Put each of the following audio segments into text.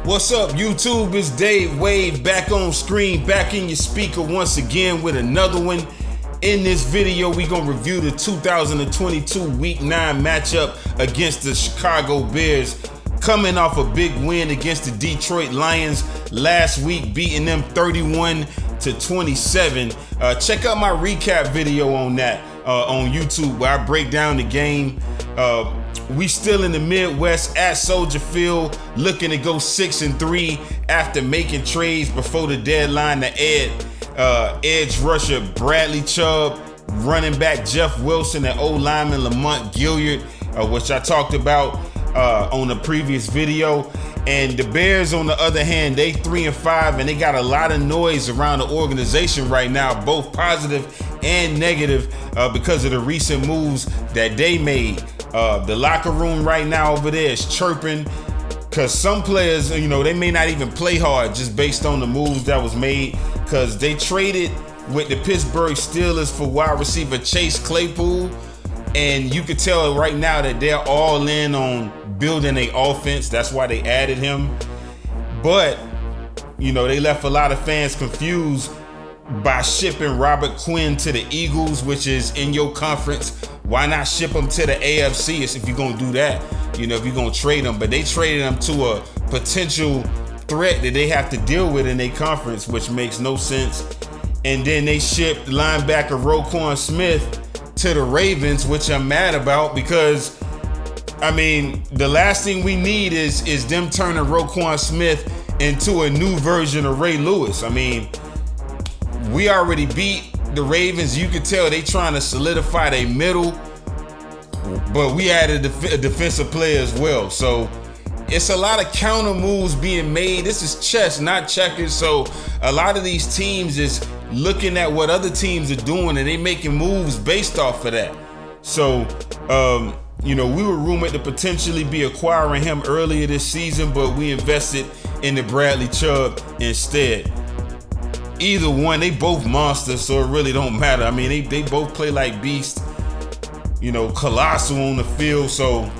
What's up, YouTube? It's Dave Wave back on screen, back in your speaker once again with another one. In this video, we're going to review the 2022 Week 9 matchup against the Chicago Bears, coming off a big win against the Detroit Lions last week, beating them 31-27. Check out my recap video on that on YouTube, where I break down the game. We still in the Midwest at Soldier Field, looking to go 6-3 after making trades before the deadline to add edge rusher Bradley Chubb, running back Jeff Wilson, and O-lineman Lamont Gilliard, which I talked about on the previous video. And the Bears, on the other hand, they 3-5, and they got a lot of noise around the organization right now, both positive and negative, because of the recent moves that they made. The locker room right now over there is chirping because some players, they may not even play hard just based on the moves that was made, because they traded with the Pittsburgh Steelers for wide receiver Chase Claypool. And you could tell right now that they're all in on building an offense. That's why they added him. But, they left a lot of fans confused by shipping Robert Quinn to the Eagles, which is in your conference. Why not ship him to the AFC if you're going to do that, if you're going to trade him? But they traded him to a potential threat that they have to deal with in their conference, which makes no sense. And then they shipped linebacker Roquan Smith to the Ravens, which I'm mad about, because the last thing we need is them turning Roquan Smith into a new version of Ray Lewis. We already beat the Ravens. You could tell they trying to solidify their middle, but we added a defensive player as well. So it's a lot of counter moves being made. This is chess, not checkers. So a lot of these teams is looking at what other teams are doing, and they making moves based off of that. So, we were rumored to potentially be acquiring him earlier this season, but we invested in the Bradley Chubb instead. Either one, they both monsters, so it really don't matter. They both play like beasts, colossal on the field. So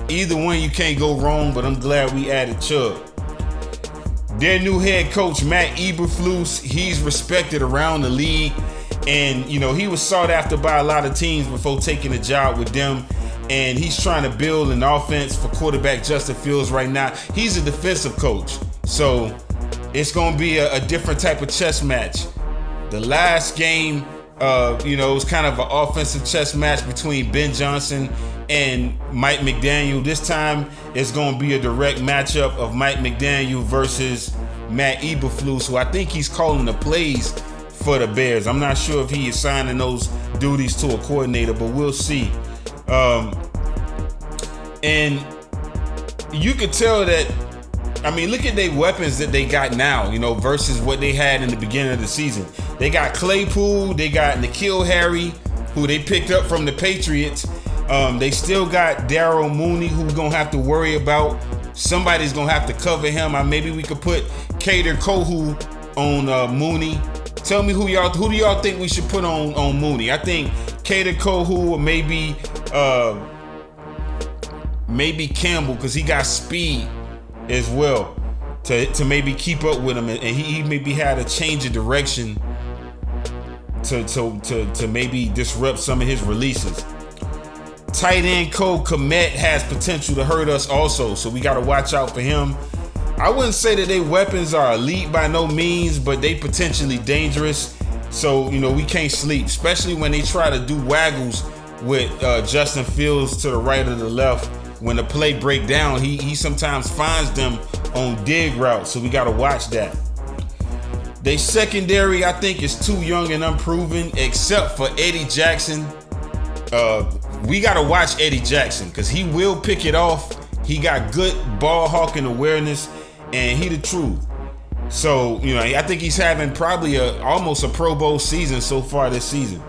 either one, you can't go wrong, but I'm glad we added Chubb. Their new head coach, Matt Eberflus, he's respected around the league. And, he was sought after by a lot of teams before taking a job with them. And he's trying to build an offense for quarterback Justin Fields right now. He's a defensive coach, so it's going to be a different type of chess match. The last game, it was kind of an offensive chess match between Ben Johnson and Mike McDaniel. This time, it's going to be a direct matchup of Mike McDaniel versus Matt Eberflus, who I think he's calling the plays for the Bears. I'm not sure if he is assigning those duties to a coordinator, but we'll see. And you could tell that, look at their weapons that they got now, versus what they had in the beginning of the season. They got Claypool, they got N'Keal Harry, who they picked up from the Patriots. They still got Darryl Mooney, who's going to have to worry about. Somebody's going to have to cover him. Maybe we could put Kader Kohou on Mooney. Tell me who do y'all think we should put on Mooney? I think Kader Kohou, or maybe Campbell, because he got speed as well to maybe keep up with him, and he maybe had a change of direction to maybe disrupt some of his releases. Tight end Cole Kmet has potential to hurt us also, so we got to watch out for him. I wouldn't say that their weapons are elite by no means, but they potentially dangerous. So, we can't sleep, especially when they try to do waggles with Justin Fields to the right or the left. When the play break down, he sometimes finds them on dig routes, so we got to watch that. They secondary, I think, is too young and unproven, except for Eddie Jackson. We got to watch Eddie Jackson because he will pick it off. He got good ball hawking awareness, and he the truth. So, I think he's having probably almost a Pro Bowl season so far this season.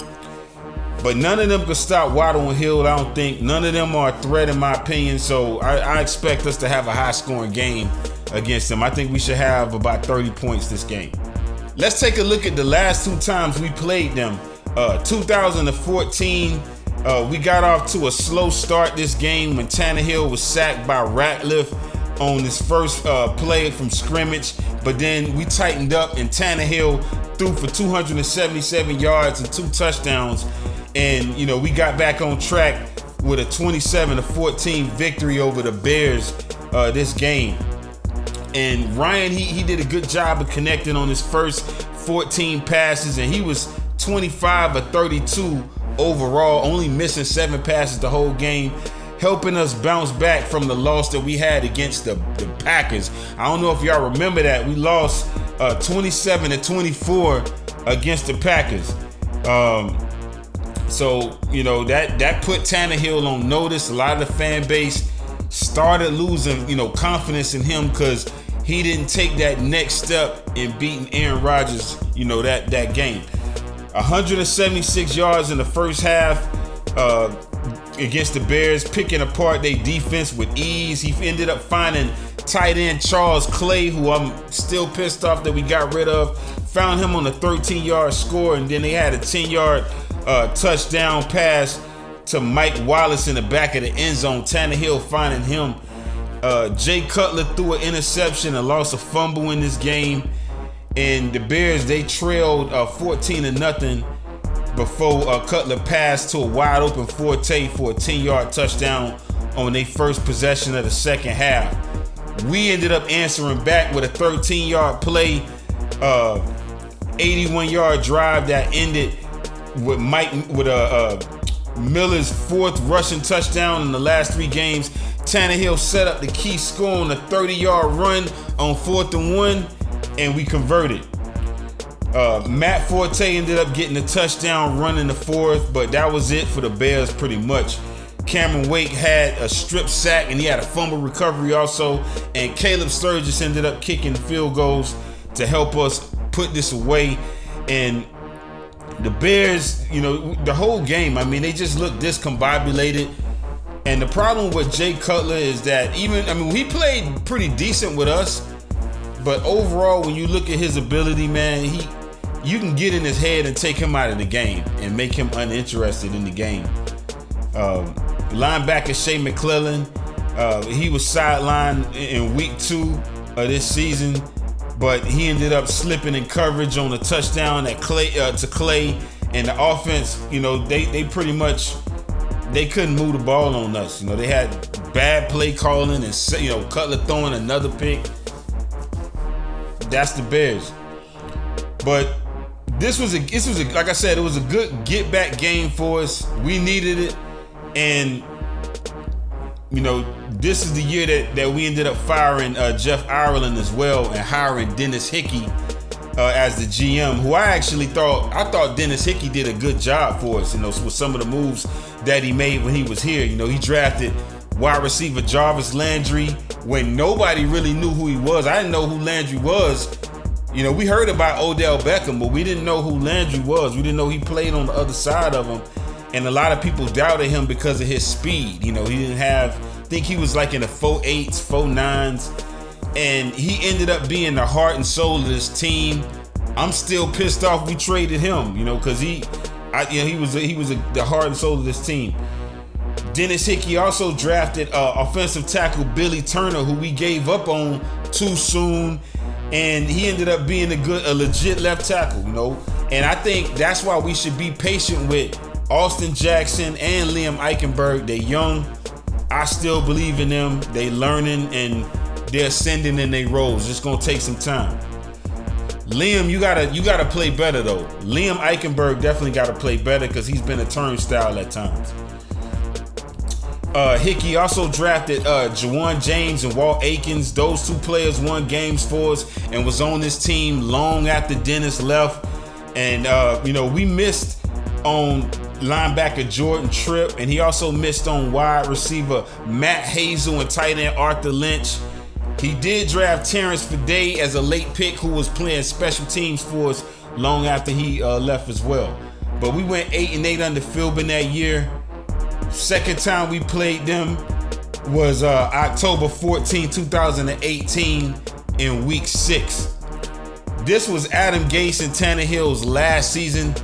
But none of them could stop Waddle and Hill, I don't think. None of them are a threat, in my opinion. So I expect us to have a high-scoring game against them. I think we should have about 30 points this game. Let's take a look at the last two times we played them. 2014, we got off to a slow start this game when Tannehill was sacked by Ratliff on this first play from scrimmage, but then we tightened up and Tannehill threw for 277 yards and 2 touchdowns. And, we got back on track with a 27-14 victory over the Bears this game. And Ryan, he did a good job of connecting on his first 14 passes, and he was 25 of 32 overall, only missing 7 passes the whole game, helping us bounce back from the loss that we had against the Packers. I don't know if y'all remember that. We lost 27-24 against the Packers. So, that put Tannehill on notice. A lot of the fan base started losing, confidence in him because he didn't take that next step in beating Aaron Rodgers, that game. 176 yards in the first half against the Bears, picking apart their defense with ease. He ended up finding tight end Charles Clay, who I'm still pissed off that we got rid of. Found him on a 13-yard score, and then they had a 10-yard touchdown pass to Mike Wallace in the back of the end zone. Tannehill finding him. Jay Cutler threw an interception and lost a fumble in this game. And the Bears, they trailed 14-0 before Cutler passed to a wide open Forte for a 10-yard touchdown on their first possession of the second half. We ended up answering back with a 13-yard play, 81-yard drive that ended with Miller's 4th rushing touchdown in the last 3 games. Tannehill set up the key score on a 30-yard run on 4th and 1, and we converted. Matt Forte ended up getting a touchdown run in the 4th, but that was it for the Bears pretty much. Cameron Wake had a strip sack, and he had a fumble recovery also, and Caleb Sturgis ended up kicking field goals to help us put this away. And the Bears, the whole game, they just looked discombobulated. And the problem with Jay Cutler is that he played pretty decent with us, but overall, when you look at his ability, man, you can get in his head and take him out of the game and make him uninterested in the game. Linebacker Shea McClellan, he was sidelined in week 2 of this season, but he ended up slipping in coverage on a touchdown to Clay, and the offense, they pretty much, they couldn't move the ball on us. They had bad play calling and, Cutler throwing another pick. That's the Bears. But this was like I said, it was a good get back game for us. We needed it. And, this is the year that we ended up firing Jeff Ireland as well and hiring Dennis Hickey as the GM, who I thought Dennis Hickey did a good job for us, with some of the moves that he made when he was here. He drafted wide receiver Jarvis Landry when nobody really knew who he was. I didn't know who Landry was. We heard about Odell Beckham, but we didn't know who Landry was. We didn't know he played on the other side of him. And a lot of people doubted him because of his speed. He didn't I think he was like in the 4.8s, 4.9s. And he ended up being the heart and soul of this team. I'm still pissed off we traded him, because he was the heart and soul of this team. Dennis Hickey also drafted offensive tackle Billy Turner, who we gave up on too soon, and he ended up being a legit left tackle, And I think that's why we should be patient with Austin Jackson and Liam Eichenberg. They're young. I still believe in them. They learning and they're ascending in their roles. It's gonna take some time. Liam, you gotta play better though. Liam Eichenberg definitely gotta play better because he's been a turnstile at times. Hickey also drafted Jawan James and Walt Aikens. Those 2 players won games for us and was on this team long after Dennis left. And we missed on linebacker Jordan Tripp, and he also missed on wide receiver Matt Hazel and tight end Arthur Lynch. He did draft Terrence Fede as a late pick, who was playing special teams for us long after he left as well. But we went 8-8 under Philbin that year. Second time we played them was October 14, 2018 in week 6. This was Adam Gase and Tannehill's last season,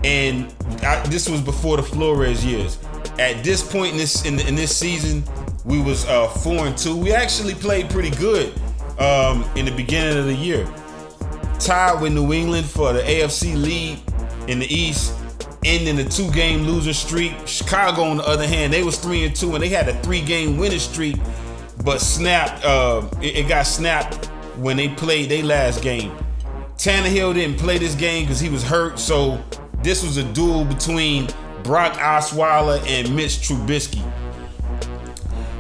and this was before the Flores years. At this point in this season, we was 4-2. We actually played pretty good in the beginning of the year. Tied with New England for the AFC lead in the East, ending a 2-game losing streak. Chicago, on the other hand, they was 3-2 and they had a 3-game winning streak, but snapped. It got snapped when they played their last game. Tannehill didn't play this game because he was hurt, so this was a duel between Brock Osweiler and Mitch Trubisky.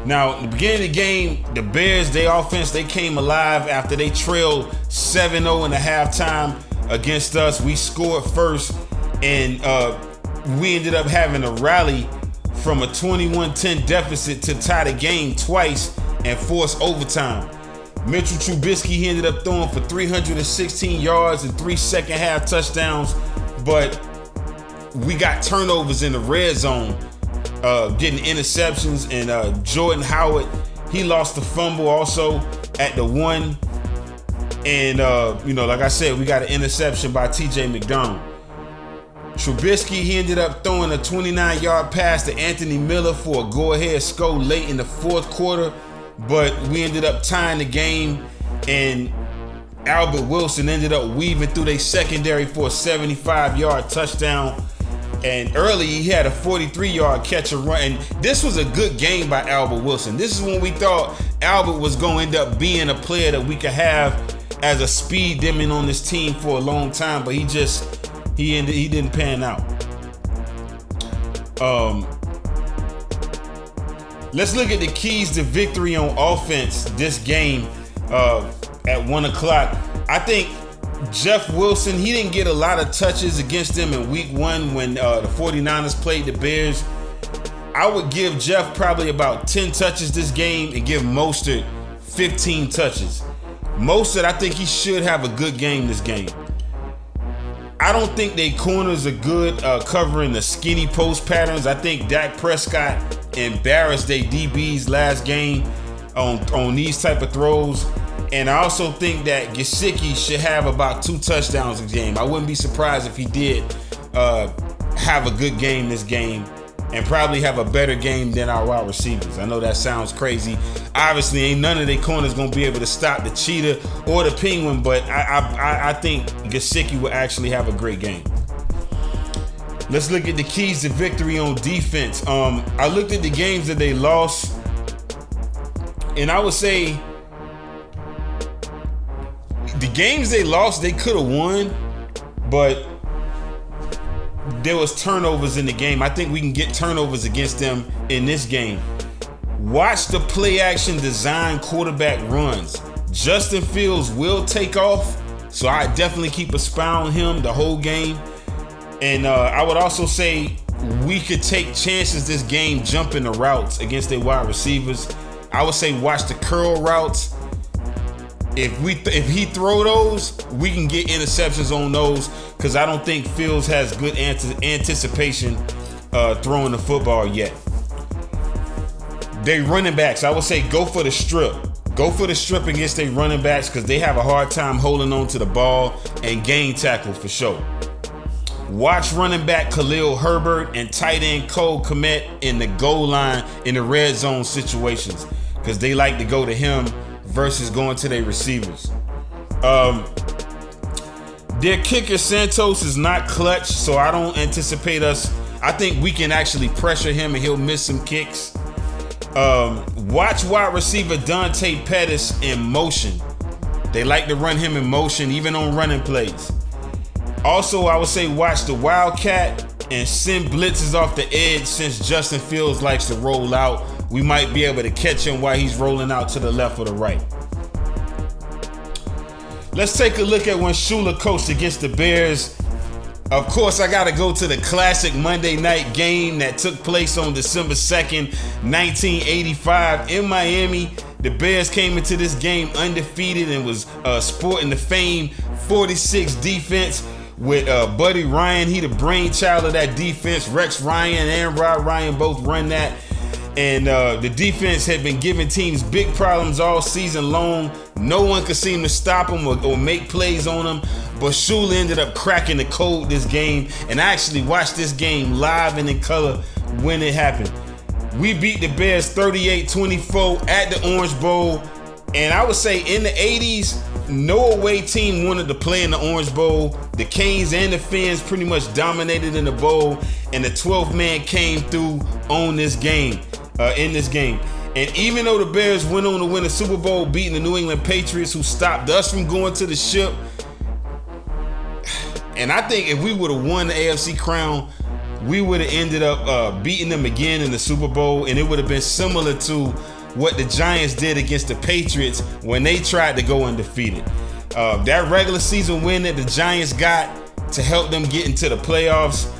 Now, in the beginning of the game, the Bears, their offense, they came alive after they trailed 7-0 in the halftime against us. We scored first, and we ended up having a rally from a 21-10 deficit to tie the game twice and force overtime. Mitchell Trubisky, he ended up throwing for 316 yards and 3 second-half touchdowns, but we got turnovers in the red zone, getting interceptions, and Jordan Howard, he lost the fumble also at the 1. And, like I said, we got an interception by TJ McDonald. Trubisky, he ended up throwing a 29-yard pass to Anthony Miller for a go-ahead score late in the fourth quarter, but we ended up tying the game, and Albert Wilson ended up weaving through their secondary for a 75-yard touchdown. And early, he had a 43-yard catch and run. And this was a good game by Albert Wilson. This is when we thought Albert was going to end up being a player that we could have as a speed demon on this team for a long time, but he didn't pan out. Let's look at the keys to victory on offense this game at 1 o'clock. I think Jeff Wilson, he didn't get a lot of touches against them in week 1 when the 49ers played the Bears. I would give Jeff probably about 10 touches this game and give Mostert 15 touches. Mostert, I think he should have a good game this game. I don't think they corners are good covering the skinny post patterns. I think Dak Prescott embarrassed their DBs last game on these type of throws. And I also think that Gesicki should have about 2 touchdowns a game. I wouldn't be surprised if he did have a good game this game and probably have a better game than our wide receivers. I know that sounds crazy. Obviously, ain't none of their corners going to be able to stop the Cheetah or the Penguin, but I think Gesicki will actually have a great game. Let's look at the keys to victory on defense. I looked at the games that they lost, and I would say the games they lost, they could have won, but there was turnovers in the game. I think we can get turnovers against them in this game. Watch the play action design quarterback runs. Justin Fields will take off, so I definitely keep a spy on him the whole game. And I would also say we could take chances this game jumping the routes against their wide receivers. I would say watch the curl routes. If he throw those, we can get interceptions on those, because I don't think Fields has good anticipation throwing the football yet. They running backs, I would say go for the strip. Go for the strip against their running backs, because they have a hard time holding on to the ball and gain tackle for sure. Watch running back Khalil Herbert and tight end Cole Kmet in the goal line in the red zone situations, because they like to go to him versus going to their receivers. Their kicker Santos is not clutch, so I don't anticipate us. I think we can actually pressure him and he'll miss some kicks. Watch wide receiver Dante Pettis in motion. They like to run him in motion, even on running plays. Also, I would say watch the Wildcat and send blitzes off the edge, since Justin Fields likes to roll out. We might be able to catch him while he's rolling out to the left or the right. Let's take a look at when Shula coached against the Bears. Of course, I got to go to the classic Monday night game that took place on December 2nd, 1985 in Miami. The Bears came into this game undefeated and was sporting the famed 46 defense with Buddy Ryan. He the brainchild of that defense. Rex Ryan and Rod Ryan both run that. And the defense had been giving teams big problems all season long. No one could seem to stop them or make plays on them. But Shula ended up cracking the code this game. And I actually watched this game live and in color when it happened. We beat the Bears 38-24 at the Orange Bowl. And I would say in the 80s, no away team wanted to play in the Orange Bowl. The Canes and the Fins pretty much dominated in the bowl, and the 12th man came through on this game, in this game. And even though the Bears went on to win the Super Bowl, beating the New England Patriots, who stopped us from going to the ship, and I think if we would have won the AFC crown, we would have ended up beating them again in the Super Bowl, and it would have been similar to what the Giants did against the Patriots when they tried to go undefeated. That regular season win that the Giants got to help them get into the playoffs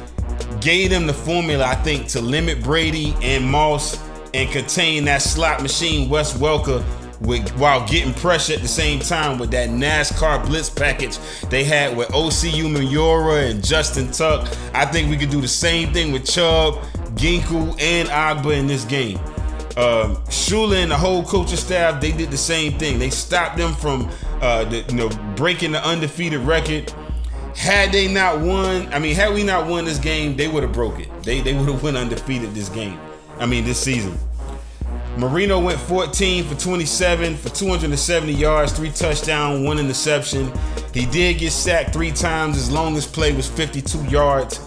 gave them the formula, I think, to limit Brady and Moss and contain that slot machine Wes Welker while getting pressure at the same time with that NASCAR blitz package they had with OCU Mayora and Justin Tuck. I think we could do the same thing with Chubb, Ginkle, and Agba in this game. Shula and the whole coaching staff, they did the same thing. They stopped them from breaking the undefeated record. Had we not won this game, they would have broke it. They would have went undefeated this season. Marino went 14 for 27 for 270 yards, 3 touchdowns, 1 interception. He did get sacked 3 times. His longest play was 52 yards.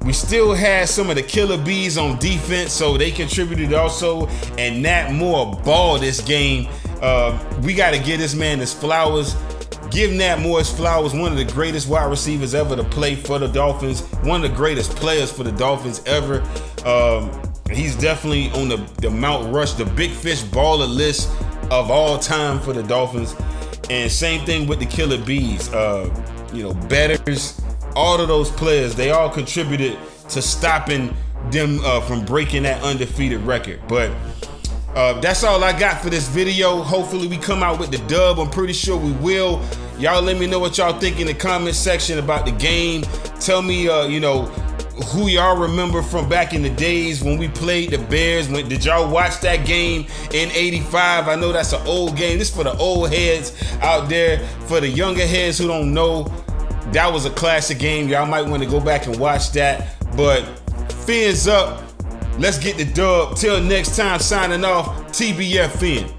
We still had some of the killer bees on defense, so they contributed also. And Nat Moore balled this game. We got to give this man his flowers. Give Nat Moore his flowers. One of the greatest wide receivers ever to play for the Dolphins. One of the greatest players for the Dolphins ever. He's definitely on the Mount Rush, the big fish baller list of time for the Dolphins. And same thing with the killer bees. Betters. All of those players, they all contributed to stopping them from breaking that undefeated record. But that's all I got for this video. Hopefully we come out with the dub. I'm pretty sure we will. Y'all let me know what y'all think in the comment section about the game. Tell me, who y'all remember from back in the days when we played the Bears. Did y'all watch that game in 85? I know that's an old game. This is for the old heads out there. For the younger heads who don't know, that was a classic game. Y'all might want to go back and watch that. But fins up. Let's get the dub. Till next time, signing off, TBF Fin.